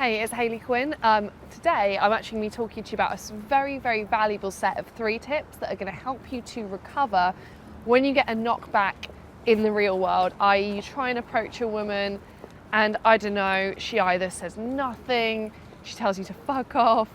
Hey, it's Hayley Quinn. Today I'm actually going to be talking to you about a very, very valuable set of 3 tips that are going to help you to recover when you get a knockback in the real world, i.e. you try and approach a woman and I don't know, she either says nothing, she tells you to fuck off.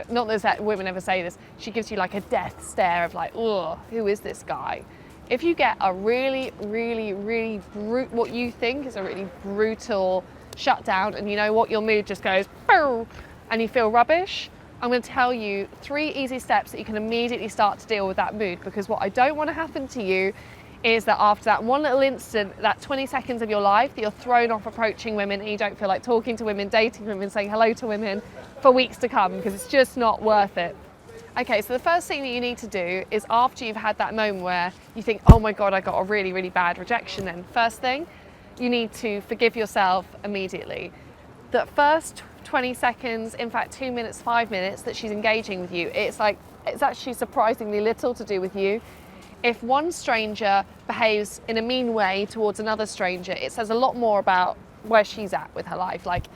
Not that women ever say this, she gives you like a death stare of like, ugh, who is this guy? If you get a really what you think is a really brutal shutdown, and you know what, your mood just goes boom, and you feel rubbish, I'm going to tell you 3 easy steps that you can immediately start to deal with that mood, because what I don't want to happen to you is that after that one little instant, that 20 seconds of your life that you're thrown off approaching women and you don't feel like talking to women, dating women, saying hello to women for weeks to come, because it's just not worth it. Okay, so the first thing that you need to do is, after you've had that moment where you think, oh my God, I got a really bad rejection, then first thing, you need to forgive yourself immediately. The first 20 seconds, in fact 2 minutes, 5 minutes that she's engaging with you, it's actually surprisingly little to do with you. If one stranger behaves in a mean way towards another stranger, it says a lot more about where she's at with her life. Like,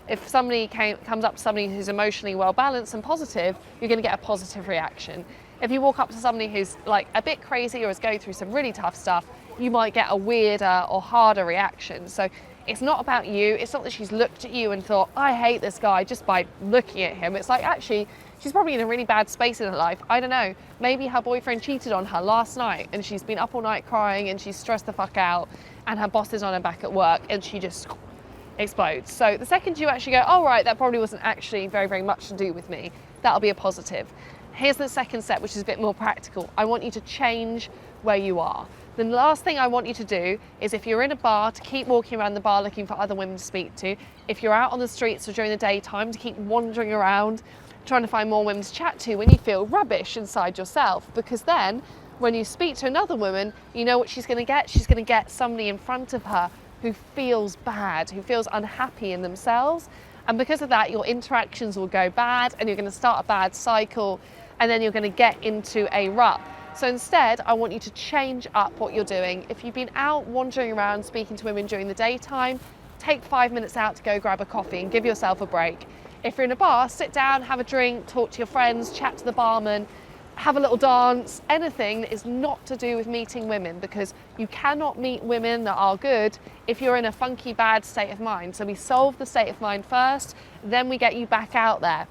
if somebody comes up to somebody who's emotionally well balanced and positive, you're going to get a positive reaction. If you walk up to somebody who's like a bit crazy or is going through some really tough stuff, you might get a weirder or harder reaction. So it's not about you. It's not that she's looked at you and thought, I hate this guy just by looking at him. It's like, actually, she's probably in a really bad space in her life. I don't know. Maybe her boyfriend cheated on her last night and she's been up all night crying and she's stressed the fuck out, and her boss is on her back at work and she just explodes. So the second you actually go, oh right, that probably wasn't actually very much to do with me, that'll be a positive. Here's the second step, which is a bit more practical. I want you to change where you are. The last thing I want you to do is, if you're in a bar, to keep walking around the bar looking for other women to speak to. If you're out on the streets or during the daytime, to keep wandering around trying to find more women to chat to when you feel rubbish inside yourself. Because then when you speak to another woman, you know what she's going to get? She's going to get somebody in front of her who feels bad, who feels unhappy in themselves. And because of that, your interactions will go bad and you're going to start a bad cycle, and then you're going to get into a rut. So instead, I want you to change up what you're doing. If you've been out wandering around speaking to women during the daytime, take 5 minutes out to go grab a coffee and give yourself a break. If you're in a bar, sit down, have a drink, talk to your friends, chat to the barman, have a little dance, anything that is not to do with meeting women, because you cannot meet women that are good if you're in a funky, bad state of mind. So we solve the state of mind first, then we get you back out there.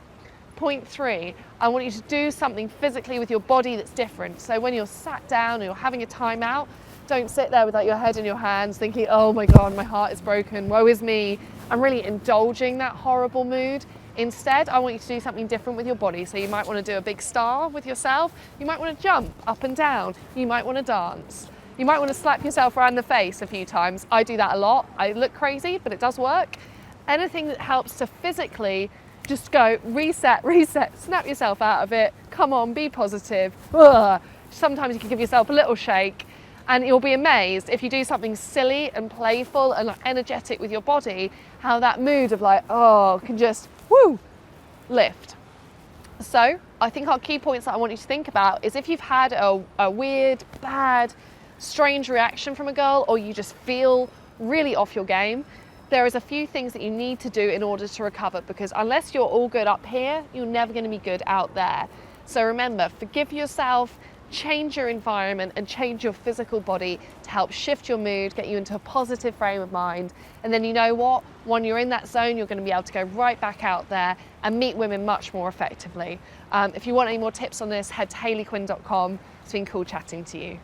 Point 3, I want you to do something physically with your body that's different. So when you're sat down or you're having a time out, don't sit there with like your head in your hands thinking, oh my God, my heart is broken, woe is me. I'm really indulging that horrible mood. Instead, I want you to do something different with your body. So you might want to do a big star with yourself. You might want to jump up and down. You might want to dance. You might want to slap yourself around the face a few times. I do that a lot. I look crazy, but it does work. Anything that helps to physically just go reset, snap yourself out of it. Come on, be positive. Ugh. Sometimes you can give yourself a little shake, and you'll be amazed if you do something silly and playful and like energetic with your body, how that mood of like, oh, can just lift. So I think our key points that I want you to think about is, if you've had a weird, bad, strange reaction from a girl, or you just feel really off your game, there is a few things that you need to do in order to recover, because unless you're all good up here, you're never going to be good out there. So remember, forgive yourself, change your environment and change your physical body to help shift your mood, get you into a positive frame of mind. And then you know what? When you're in that zone, you're going to be able to go right back out there and meet women much more effectively. If you want any more tips on this, head to hayleyquinn.com. It's been cool chatting to you.